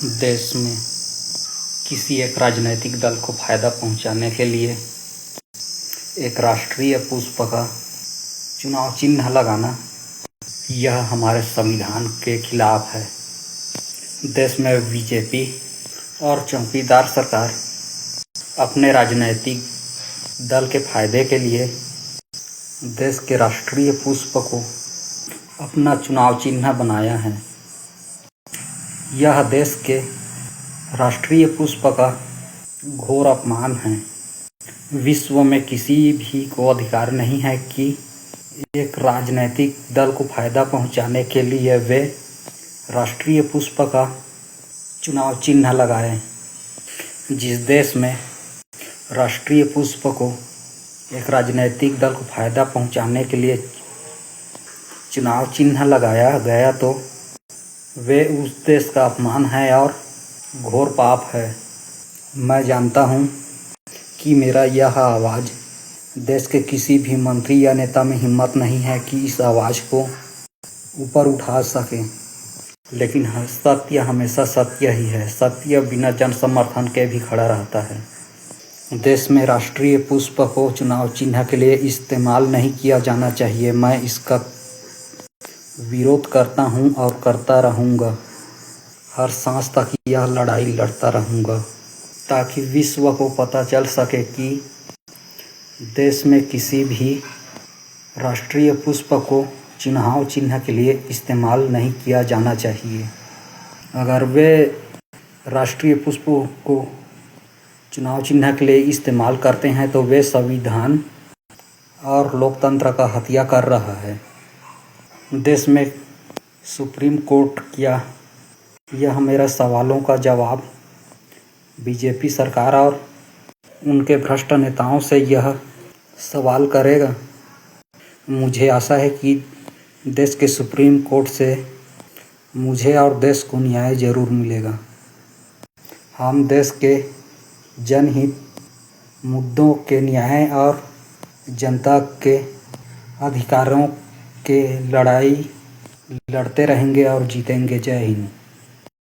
देश में किसी एक राजनीतिक दल को फायदा पहुंचाने के लिए एक राष्ट्रीय पुष्प का चुनाव चिन्ह लगाना यह हमारे संविधान के खिलाफ है। देश में बीजेपी और चौकीदार सरकार अपने राजनीतिक दल के फायदे के लिए देश के राष्ट्रीय पुष्प को अपना चुनाव चिन्ह बनाया है। यह देश के राष्ट्रीय पुष्प का घोर अपमान है। विश्व में किसी भी को अधिकार नहीं है कि एक राजनीतिक दल को फायदा पहुंचाने के लिए वे राष्ट्रीय पुष्प का चुनाव चिन्ह लगाएं। जिस देश में राष्ट्रीय पुष्प को एक राजनीतिक दल को फायदा पहुंचाने के लिए चुनाव चिन्ह लगाया गया तो वे उस देश का अपमान है और घोर पाप है। मैं जानता हूं कि मेरा यह आवाज़ देश के किसी भी मंत्री या नेता में हिम्मत नहीं है कि इस आवाज़ को ऊपर उठा सके, लेकिन सत्य हमेशा सत्य ही है। सत्य बिना जन समर्थन के भी खड़ा रहता है। देश में राष्ट्रीय पुष्प को चुनाव चिन्ह के लिए इस्तेमाल नहीं किया जाना चाहिए। मैं इसका विरोध करता हूं और करता रहूंगा। हर सांस तक यह लड़ाई लड़ता रहूंगा ताकि विश्व को पता चल सके कि देश में किसी भी राष्ट्रीय पुष्प को चुनाव चिन्ह के लिए इस्तेमाल नहीं किया जाना चाहिए। अगर वे राष्ट्रीय पुष्प को चुनाव चिन्ह के लिए इस्तेमाल करते हैं तो वे संविधान और लोकतंत्र का हत्या कर रहा है। देश में सुप्रीम कोर्ट क्या यह मेरे सवालों का जवाब बीजेपी सरकार और उनके भ्रष्ट नेताओं से यह सवाल करेगा? मुझे आशा है कि देश के सुप्रीम कोर्ट से मुझे और देश को न्याय जरूर मिलेगा। हम देश के जनहित मुद्दों के न्याय और जनता के अधिकारों के लड़ाई लड़ते रहेंगे और जीतेंगे। जय हिंद।